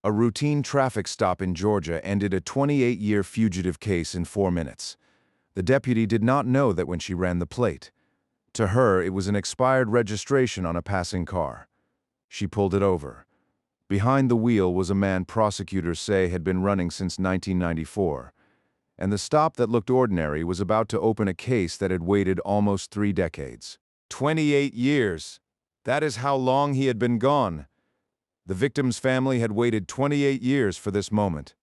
A routine traffic stop in Georgia ended a 28-year fugitive case in 4 minutes. The deputy did not know that when she ran the plate. To her, it was an expired registration on a passing car. She pulled it over. Behind the wheel was a man prosecutors say had been running since 1994. And the stop that looked ordinary was about to open a case that had waited almost 3 decades. 28 years. That is how long he had been gone. The victim's family had waited 28 years for this moment.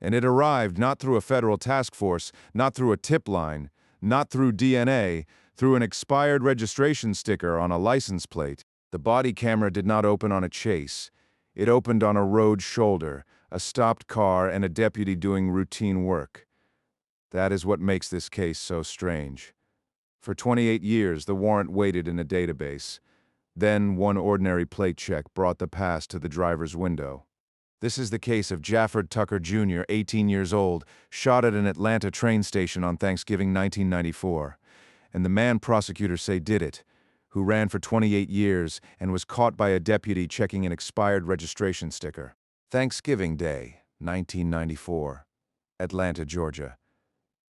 And it arrived not through a federal task force, not through a tip line, not through DNA, through an expired registration sticker on a license plate. The body camera did not open on a chase. It opened on a road shoulder, a stopped car, and a deputy doing routine work. That is what makes this case so strange. For 28 years, the warrant waited in a database. Then, one ordinary plate check brought the past to the driver's window. This is the case of Jafford Tucker Jr., 18 years old, shot at an Atlanta train station on Thanksgiving 1994. And the man prosecutors say did it, who ran for 28 years and was caught by a deputy checking an expired registration sticker. Thanksgiving Day, 1994, Atlanta, Georgia.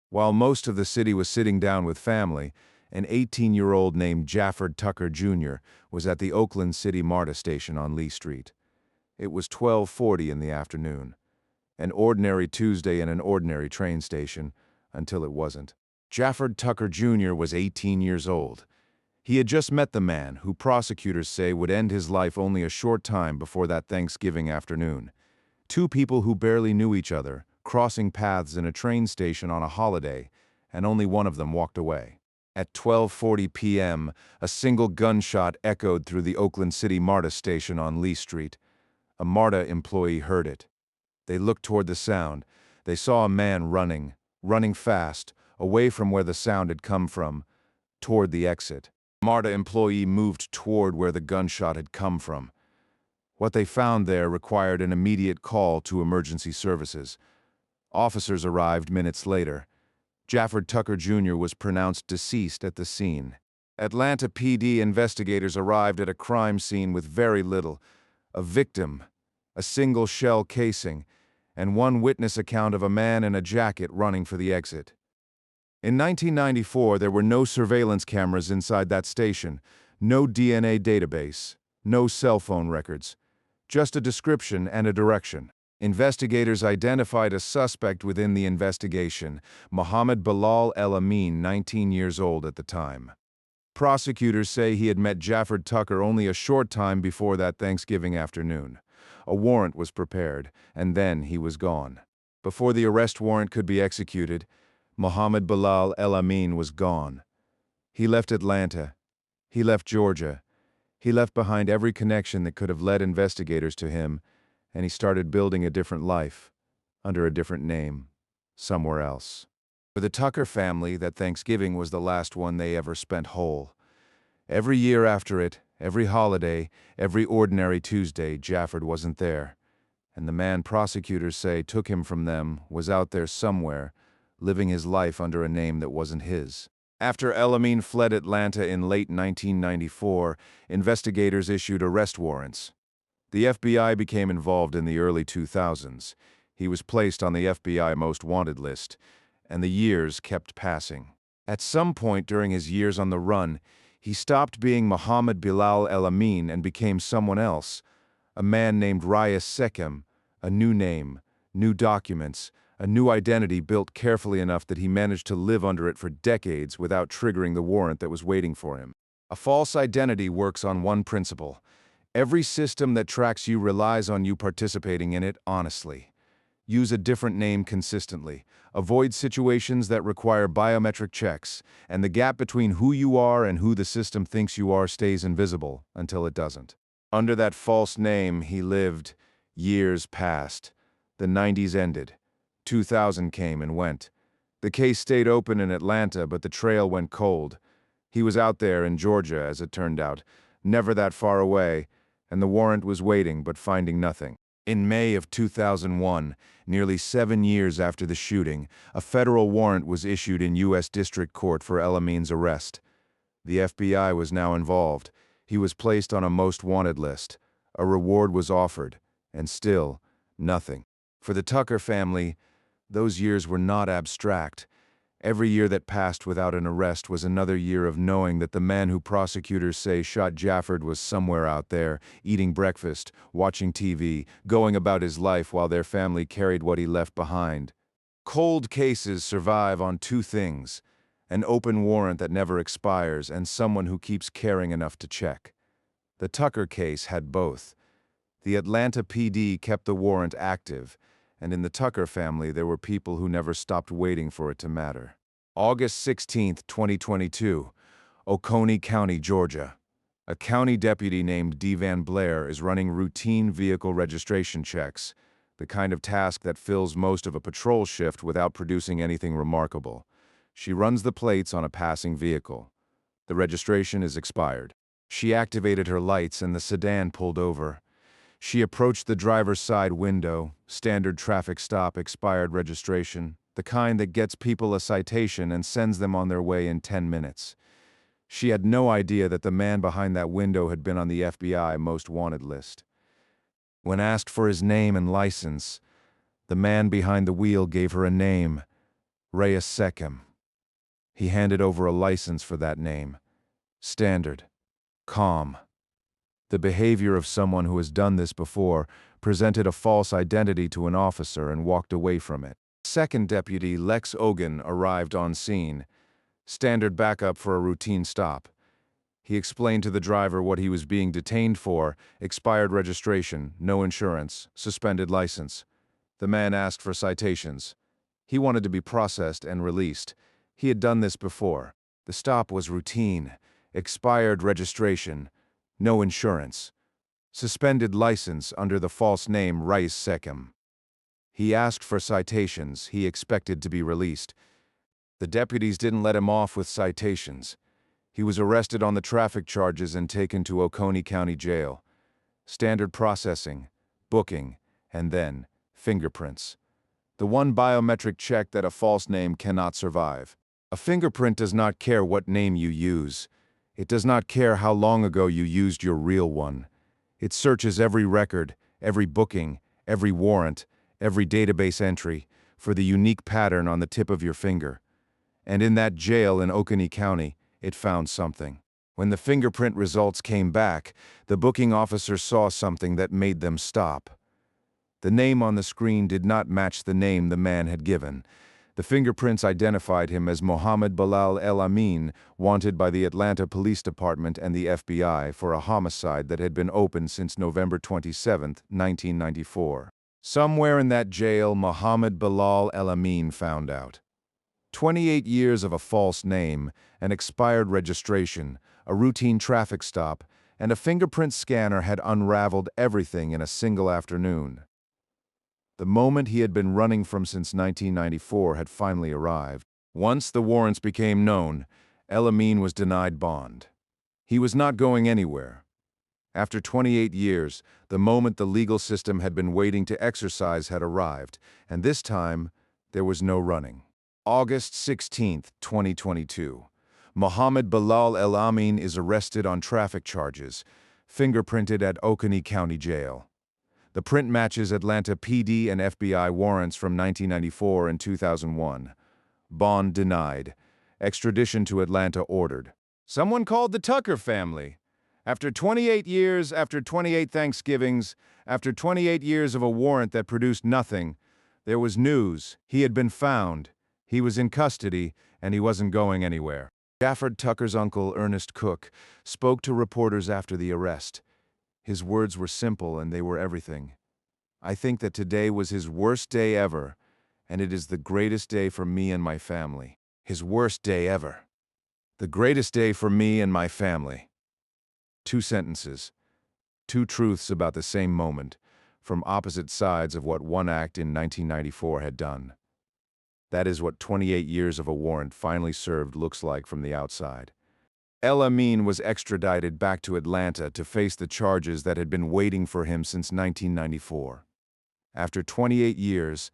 While most of the city was sitting down with family, an 18-year-old named Jafford Tucker Jr. was at the Oakland City MARTA station on Lee Street. It was 12:40 in the afternoon. An ordinary Tuesday in an ordinary train station, until it wasn't. Jafford Tucker Jr. was 18 years old. He had just met the man who prosecutors say would end his life only a short time before that Thanksgiving afternoon. Two people who barely knew each other, crossing paths in a train station on a holiday, and only one of them walked away. At 12:40 p.m., a single gunshot echoed through the Oakland City MARTA station on Lee Street. A MARTA employee heard it. They looked toward the sound. They saw a man running fast, away from where the sound had come from, toward the exit. The MARTA employee moved toward where the gunshot had come from. What they found there required an immediate call to emergency services. Officers arrived minutes later. Jafford Tucker Jr. was pronounced deceased at the scene. Atlanta PD investigators arrived at a crime scene with very little: a victim, a single shell casing, and one witness account of a man in a jacket running for the exit. In 1994, there were no surveillance cameras inside that station, no DNA database, no cell phone records, just a description and a direction. Investigators identified a suspect within the investigation, Mohammed Bilal El Amin, 19 years old at the time. Prosecutors say he had met Jafford Tucker only a short time before that Thanksgiving afternoon. A warrant was prepared, and then he was gone. Before the arrest warrant could be executed, Mohammed Bilal El Amin was gone. He left Atlanta. He left Georgia. He left behind every connection that could have led investigators to him, and he started building a different life, under a different name, somewhere else. For the Tucker family, that Thanksgiving was the last one they ever spent whole. Every year after it, every holiday, every ordinary Tuesday, Jafford wasn't there. And the man prosecutors say took him from them was out there somewhere, living his life under a name that wasn't his. After El Amin fled Atlanta in late 1994, investigators issued arrest warrants. The FBI became involved in the early 2000s. He was placed on the FBI Most Wanted list, and the years kept passing. At some point during his years on the run, he stopped being Mohammed Bilal El Amin and became someone else, a man named Reyes Sekem, a new name, new documents, a new identity built carefully enough that he managed to live under it for decades without triggering the warrant that was waiting for him. A false identity works on one principle. Every system that tracks you relies on you participating in it honestly. Use a different name consistently. Avoid situations that require biometric checks, and the gap between who you are and who the system thinks you are stays invisible until it doesn't. Under that false name, he lived. Years passed. The 90s ended. 2000 came and went. The case stayed open in Atlanta, but the trail went cold. He was out there in Georgia, as it turned out, never that far away, and the warrant was waiting but finding nothing. In May of 2001, nearly 7 years after the shooting, a federal warrant was issued in U.S. District Court for El Amin's arrest. The FBI was now involved. He was placed on a most wanted list. A reward was offered, and still, Nothing. For the Tucker family, those years were not abstract. Every year that passed without an arrest was another year of knowing that the man who prosecutors say shot Jafford was somewhere out there, eating breakfast, watching TV, going about his life while their family carried what he left behind. Cold cases survive on two things: an open warrant that never expires and someone who keeps caring enough to check. The Tucker case had both. The Atlanta PD kept the warrant active, and in the Tucker family there were people who never stopped waiting for it to matter. August 16, 2022, Oconee County, Georgia. A county deputy named Dee Van Blair is running routine vehicle registration checks, the kind of task that fills most of a patrol shift without producing anything remarkable. She runs the plates on a passing vehicle. The registration is expired. She activated her lights and the sedan pulled over. She approached the driver's side window, standard traffic stop, expired registration, the kind that gets people a citation and sends them on their way in 10 minutes. She had no idea that the man behind that window had been on the FBI most wanted list. When asked for his name and license, the man behind the wheel gave her a name, Reyes Sechem. He handed over a license for that name. Standard. Calm. The behavior of someone who has done this before, presented a false identity to an officer and walked away from it. Second Deputy Lex Ogan arrived on scene. Standard backup for a routine stop. He explained to the driver what he was being detained for: expired registration, no insurance, suspended license. The man asked for citations. He wanted to be processed and released. He had done this before. The stop was routine. Expired registration, no insurance, suspended license under the false name Reyes Sechem. He asked for citations. He expected to be released. The deputies didn't let him off with citations. He was arrested on the traffic charges and taken to Oconee County Jail. Standard processing, booking, and then fingerprints. The one biometric check that a false name cannot survive. A fingerprint does not care what name you use. It does not care how long ago you used your real one. It searches every record, every booking, every warrant, every database entry for the unique pattern on the tip of your finger. And in that jail in Oconee County, it found something. When the fingerprint results came back, the booking officer saw something that made them stop. The name on the screen did not match the name the man had given. The fingerprints identified him as Mohammed Bilal El Amin, wanted by the Atlanta Police Department and the FBI for a homicide that had been open since November 27, 1994. Somewhere in that jail, Mohammed Bilal El Amin found out. 28 years of a false name, an expired registration, a routine traffic stop, and a fingerprint scanner had unraveled everything in a single afternoon. The moment he had been running from since 1994 had finally arrived. Once the warrants became known, El Amin was denied bond. He was not going anywhere. After 28 years, the moment the legal system had been waiting to exercise had arrived, and this time, there was no running. August 16, 2022. Mohammed Bilal El Amin is arrested on traffic charges, fingerprinted at Oconee County Jail. The print matches Atlanta PD and FBI warrants from 1994 and 2001. Bond denied. Extradition to Atlanta ordered. Someone called the Tucker family. After 28 years, after 28 Thanksgivings, after 28 years of a warrant that produced nothing, there was news. He had been found. He was in custody, and he wasn't going anywhere. Jafford Tucker's uncle, Ernest Cook, spoke to reporters after the arrest. His words were simple, and they were everything. I think that today was his worst day ever, and it is the greatest day for me and my family. His worst day ever. The greatest day for me and my family. 2 sentences. 2 truths about the same moment, from opposite sides of what one act in 1994 had done. That is what 28 years of a warrant finally served looks like from the outside. El Amin was extradited back to Atlanta to face the charges that had been waiting for him since 1994. After 28 years,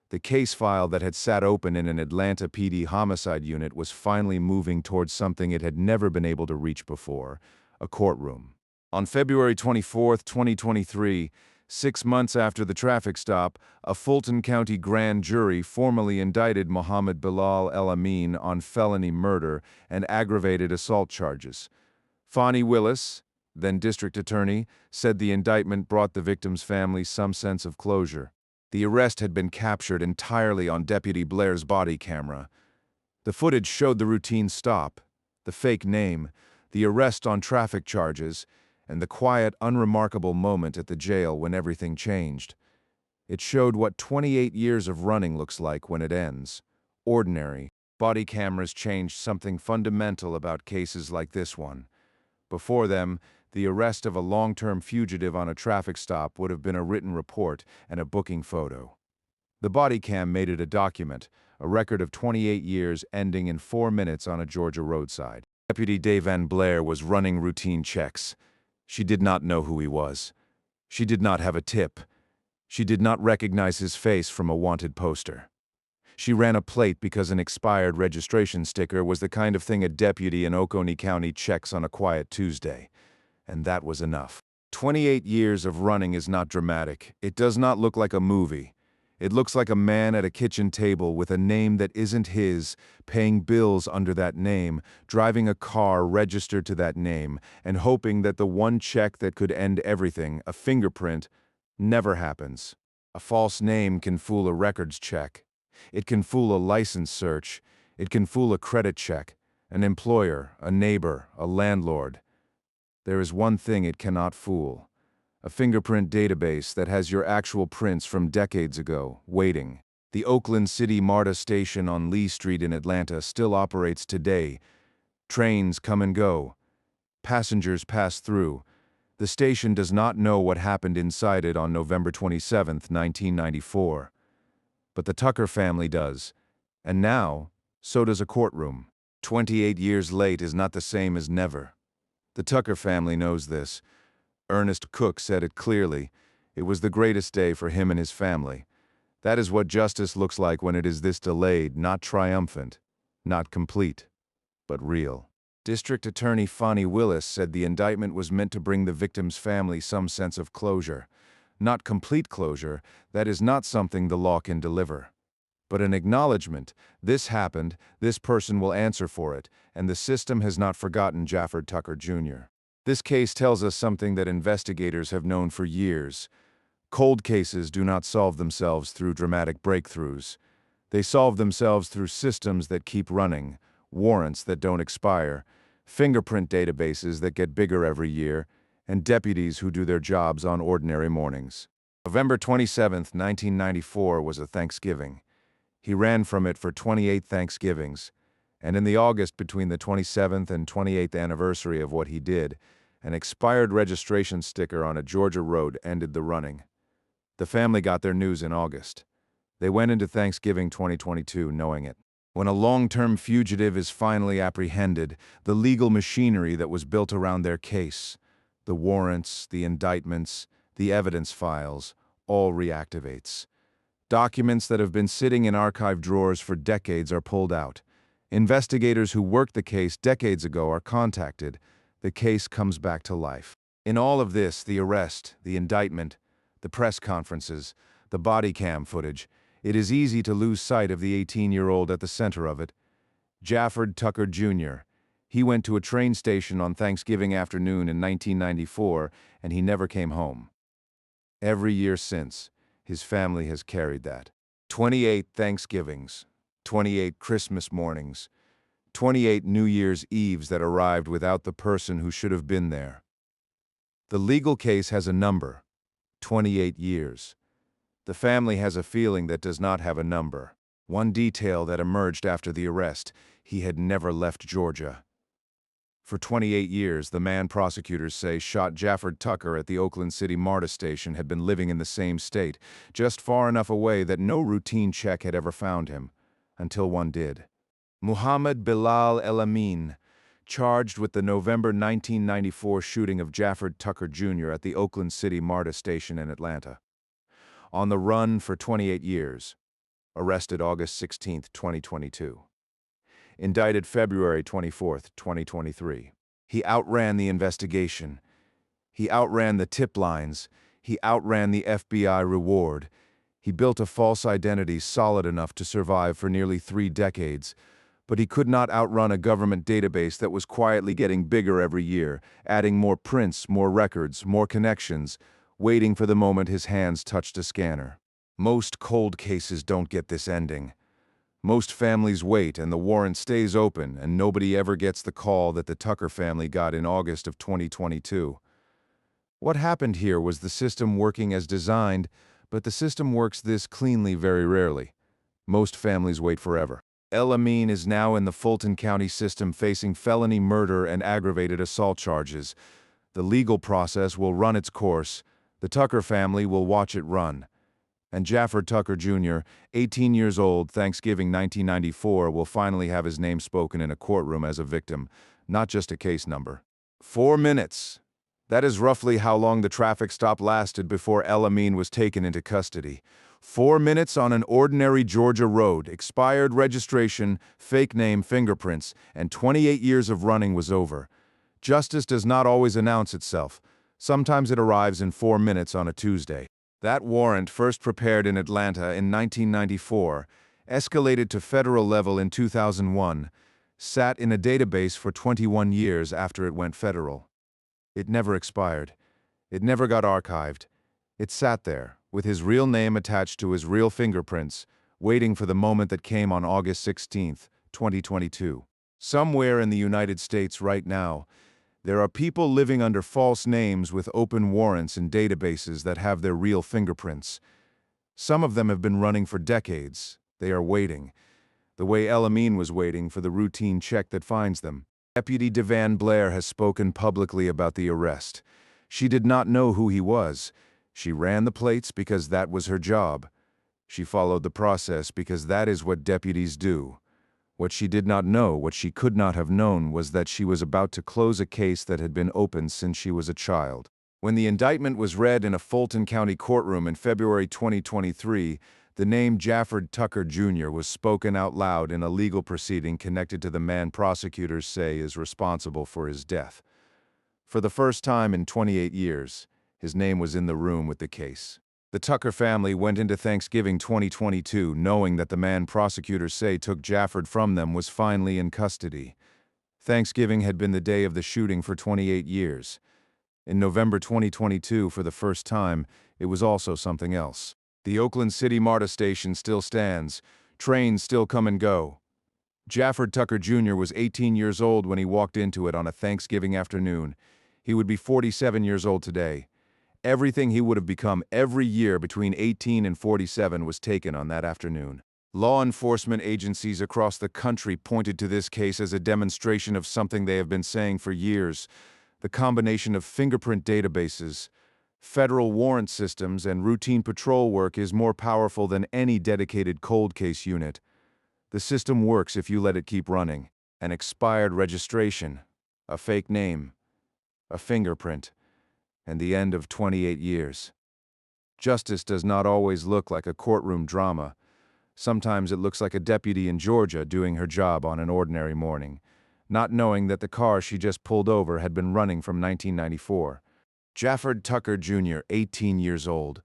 the case file that had sat open in an Atlanta PD homicide unit was finally moving towards something it had never been able to reach before: a courtroom. On February 24, 2023, 6 months after the traffic stop, a Fulton County grand jury formally indicted Mohammed Bilal El Amin on felony murder and aggravated assault charges. Fani Willis, then district attorney, said the indictment brought the victim's family some sense of closure. The arrest had been captured entirely on Deputy Blair's body camera. The footage showed the routine stop, the fake name, the arrest on traffic charges, and the quiet, unremarkable moment at the jail when everything changed. It showed what 28 years of running looks like when it ends. Ordinary. Body cameras changed something fundamental about cases like this one. Before them, the arrest of a long-term fugitive on a traffic stop would have been a written report and a booking photo. The body cam made it a document, a record of 28 years ending in 4 minutes on a Georgia roadside. Deputy Dave Van Blair was running routine checks. She did not know who he was. She did not have a tip. She did not recognize his face from a wanted poster. She ran a plate because an expired registration sticker was the kind of thing a deputy in Oconee County checks on a quiet Tuesday. And that was enough. 28 years of running is not dramatic. It does not look like a movie. It looks like a man at a kitchen table with a name that isn't his, paying bills under that name, driving a car registered to that name, and hoping that the one check that could end everything, a fingerprint, never happens. A false name can fool a records check. It can fool a license search. It can fool a credit check, an employer, a neighbor, a landlord. There is one thing it cannot fool. A fingerprint database that has your actual prints from decades ago, waiting. The Oakland City MARTA station on Lee Street in Atlanta still operates today. Trains come and go. Passengers pass through. The station does not know what happened inside it on November 27, 1994. But the Tucker family does. And now, so does a courtroom. 28 years late is not the same as never. The Tucker family knows this. Ernest Cook said it clearly. It was the greatest day for him and his family. That is what justice looks like when it is this delayed, not triumphant, not complete, but real. District Attorney Fani Willis said the indictment was meant to bring the victim's family some sense of closure. Not complete closure, that is not something the law can deliver. But an acknowledgement, this happened, this person will answer for it, and the system has not forgotten Jafford Tucker Jr. This case tells us something that investigators have known for years. Cold cases do not solve themselves through dramatic breakthroughs. They solve themselves through systems that keep running, warrants that don't expire, fingerprint databases that get bigger every year, and deputies who do their jobs on ordinary mornings. November 27, 1994 was a Thanksgiving. He ran from it for 28 Thanksgivings, and in the August between the 27th and 28th anniversary of what he did, an expired registration sticker on a Georgia road ended the running. The family got their news in August. They went into Thanksgiving 2022 knowing it. When a long-term fugitive is finally apprehended, the legal machinery that was built around their case, the warrants, the indictments, the evidence files, all reactivates. Documents that have been sitting in archive drawers for decades are pulled out. Investigators who worked the case decades ago are contacted. The case comes back to life. In all of this, the arrest, the indictment, the press conferences, the body cam footage, it is easy to lose sight of the 18-year-old at the center of it. Jafford Tucker Jr. He went to a train station on Thanksgiving afternoon in 1994, and he never came home. Every year since, his family has carried that. 28 Thanksgivings, 28 Christmas mornings, 28 New Year's Eves that arrived without the person who should have been there. The legal case has a number, 28 years. The family has a feeling that does not have a number. One detail that emerged after the arrest, he had never left Georgia. For 28 years, the man prosecutors say shot Jafford Tucker at the Oakland City MARTA station had been living in the same state, just far enough away that no routine check had ever found him, until one did. Mohammed Bilal El Amin, charged with the November 1994 shooting of Jafford Tucker Jr. at the Oakland City MARTA station in Atlanta. On the run for 28 years. Arrested August 16, 2022. Indicted February 24, 2023. He outran the investigation. He outran the tip lines. He outran the FBI reward. He built a false identity solid enough to survive for nearly 3 decades. But he could not outrun a government database that was quietly getting bigger every year, adding more prints, more records, more connections, waiting for the moment his hands touched a scanner. Most cold cases don't get this ending. Most families wait and the warrant stays open and nobody ever gets the call that the Tucker family got in August of 2022. What happened here was the system working as designed, but the system works this cleanly very rarely. Most families wait forever. El-Amin is now in the Fulton County system facing felony murder and aggravated assault charges. The legal process will run its course. The Tucker family will watch it run. And Jafford Tucker Jr., 18 years old, Thanksgiving 1994, will finally have his name spoken in a courtroom as a victim, not just a case number. 4 minutes. That is roughly how long the traffic stop lasted before El-Amin was taken into custody. 4 minutes on an ordinary Georgia road, expired registration, fake name, fingerprints, and 28 years of running was over. Justice does not always announce itself. Sometimes it arrives in 4 minutes on a Tuesday. That warrant, first prepared in Atlanta in 1994, escalated to federal level in 2001, sat in a database for 21 years after it went federal. It never expired. It never got archived. It sat there, with his real name attached to his real fingerprints, waiting for the moment that came on August 16, 2022. Somewhere in the United States right now, there are people living under false names with open warrants in databases that have their real fingerprints. Some of them have been running for decades. They are waiting, the way El-Amin was waiting for the routine check that finds them. Deputy Devan Blair has spoken publicly about the arrest. She did not know who he was. She ran the plates because that was her job. She followed the process because that is what deputies do. What she did not know, what she could not have known, was that she was about to close a case that had been open since she was a child. When the indictment was read in a Fulton County courtroom in February 2023, the name Jafford Tucker Jr. was spoken out loud in a legal proceeding connected to the man prosecutors say is responsible for his death. For the first time in 28 years, his name was in the room with the case. The Tucker family went into Thanksgiving 2022 knowing that the man prosecutors say took Jafford from them was finally in custody. Thanksgiving had been the day of the shooting for 28 years. In November 2022, for the first time, it was also something else. The Oakland City MARTA station still stands. Trains still come and go. Jafford Tucker Jr. was 18 years old when he walked into it on a Thanksgiving afternoon. He would be 47 years old today. Everything he would have become every year between 18 and 47 was taken on that afternoon. Law enforcement agencies across the country pointed to this case as a demonstration of something they have been saying for years: the combination of fingerprint databases, federal warrant systems, and routine patrol work is more powerful than any dedicated cold case unit. The system works if you let it keep running. An expired registration, a fake name, a fingerprint, and the end of 28 years. Justice does not always look like a courtroom drama. Sometimes it looks like a deputy in Georgia doing her job on an ordinary morning, not knowing that the car she just pulled over had been running from 1994. Jafford Tucker Jr., 18 years old.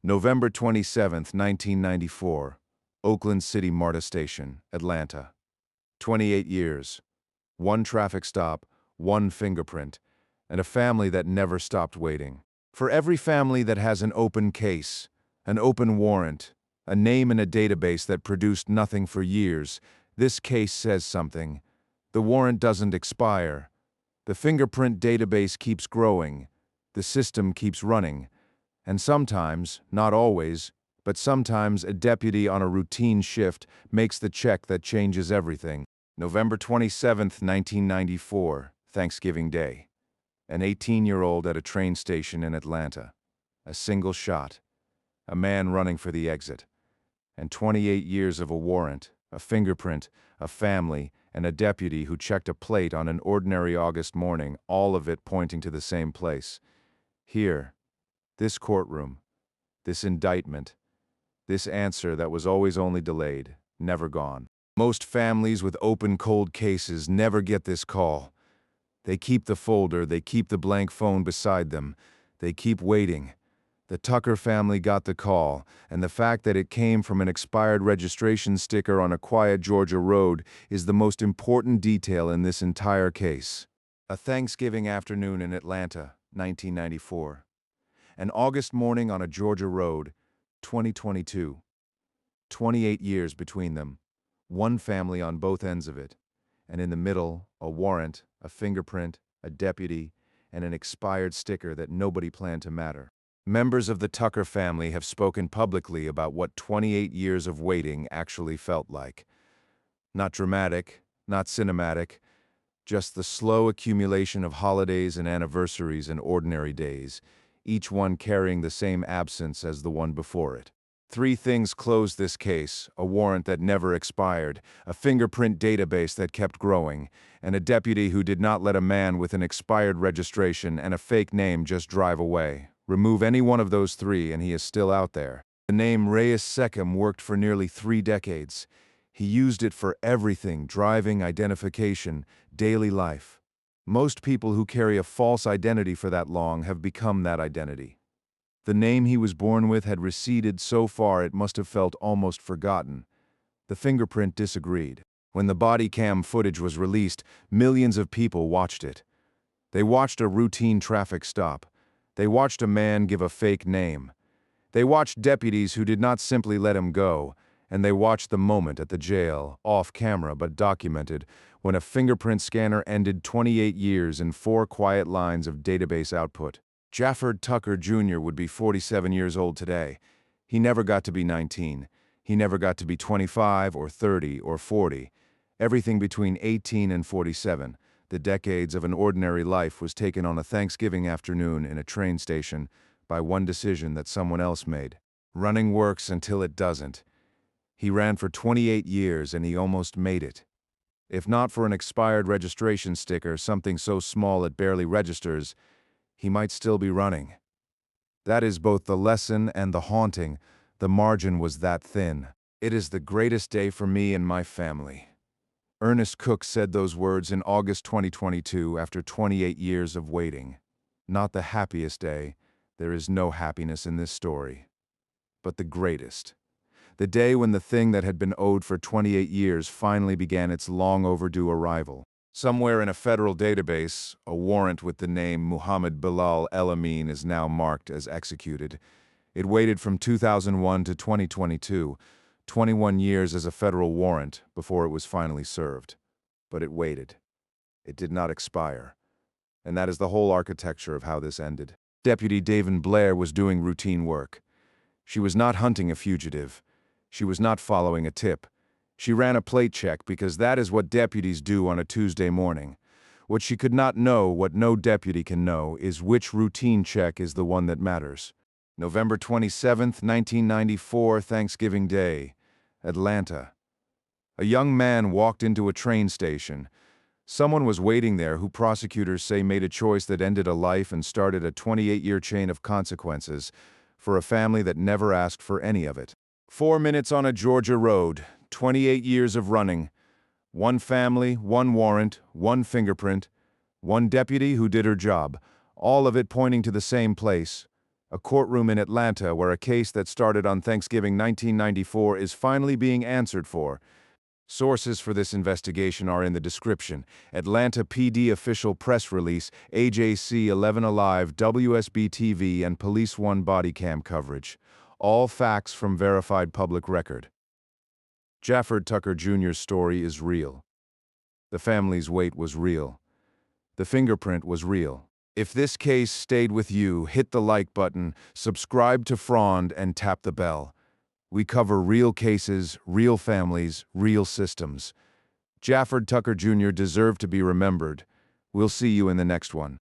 November 27, 1994. Oakland City MARTA Station, Atlanta. 28 years. One traffic stop, one fingerprint, and a family that never stopped waiting. For every family that has an open case, an open warrant, a name in a database that produced nothing for years, this case says something. The warrant doesn't expire. The fingerprint database keeps growing. The system keeps running. And sometimes, not always, but sometimes a deputy on a routine shift makes the check that changes everything. November 27, 1994, Thanksgiving Day. An 18-year-old at a train station in Atlanta. A single shot. A man running for the exit. And 28 years of a warrant, a fingerprint, a family, and a deputy who checked a plate on an ordinary August morning, all of it pointing to the same place. Here, this courtroom, this indictment, this answer that was always only delayed, never gone. Most families with open cold cases never get this call. They keep the folder, they keep the blank phone beside them, they keep waiting. The Tucker family got the call, and the fact that it came from an expired registration sticker on a quiet Georgia road is the most important detail in this entire case. A Thanksgiving afternoon in Atlanta, 1994. An August morning on a Georgia road, 2022. 28 years between them, one family on both ends of it, and in the middle, a warrant, a fingerprint, a deputy, and an expired sticker that nobody planned to matter. Members of the Tucker family have spoken publicly about what 28 years of waiting actually felt like. Not dramatic, not cinematic, just the slow accumulation of holidays and anniversaries and ordinary days, each one carrying the same absence as the one before it. Three things closed this case: a warrant that never expired, a fingerprint database that kept growing, and a deputy who did not let a man with an expired registration and a fake name just drive away. Remove any one of those three and he is still out there. The name Reyes Seckham worked for nearly 3 decades. He used it for everything: driving, identification, daily life. Most people who carry a false identity for that long have become that identity. The name he was born with had receded so far it must have felt almost forgotten. The fingerprint disagreed. When the body cam footage was released, millions of people watched it. They watched a routine traffic stop. They watched a man give a fake name. They watched deputies who did not simply let him go, and they watched the moment at the jail, off camera but documented, when a fingerprint scanner ended 28 years in 4 quiet lines of database output. Jafford Tucker Jr. would be 47 years old today. He never got to be 19. He never got to be 25 or 30 or 40. Everything between 18 and 47. The decades of an ordinary life was taken on a Thanksgiving afternoon in a train station by one decision that someone else made. Running works until it doesn't. He ran for 28 years and he almost made it. If not for an expired registration sticker, something so small it barely registers, he might still be running. That is both the lesson and the haunting. The margin was that thin. It is the greatest day for me and my family. Ernest Cook said those words in August 2022 after 28 years of waiting. Not the happiest day. There is no happiness in this story. But the greatest. The day when the thing that had been owed for 28 years finally began its long overdue arrival. Somewhere in a federal database, a warrant with the name Muhammad Bilal El Amin is now marked as executed. It waited from 2001 to 2022, 21 years as a federal warrant before it was finally served. But it waited. It did not expire. And that is the whole architecture of how this ended. Deputy David Blair was doing routine work. She was not hunting a fugitive. She was not following a tip. She ran a plate check because that is what deputies do on a Tuesday morning. What she could not know, what no deputy can know, is which routine check is the one that matters. November 27, 1994, Thanksgiving Day, Atlanta. A young man walked into a train station. Someone was waiting there who prosecutors say made a choice that ended a life and started a 28-year chain of consequences for a family that never asked for any of it. 4 minutes on a Georgia road, 28 years of running. One family, one warrant, one fingerprint, one deputy who did her job, all of it pointing to the same place. A courtroom in Atlanta where a case that started on Thanksgiving 1994 is finally being answered for. Sources for this investigation are in the description. Atlanta PD official press release, AJC 11 Alive, WSB TV, and Police 1 body cam coverage. All facts from verified public record. Jafford Tucker Jr.'s story is real. The family's wait was real. The fingerprint was real. If this case stayed with you, hit the like button, subscribe to Frond, and tap the bell. We cover real cases, real families, real systems. Jafford Tucker Jr. deserved to be remembered. We'll see you in the next one.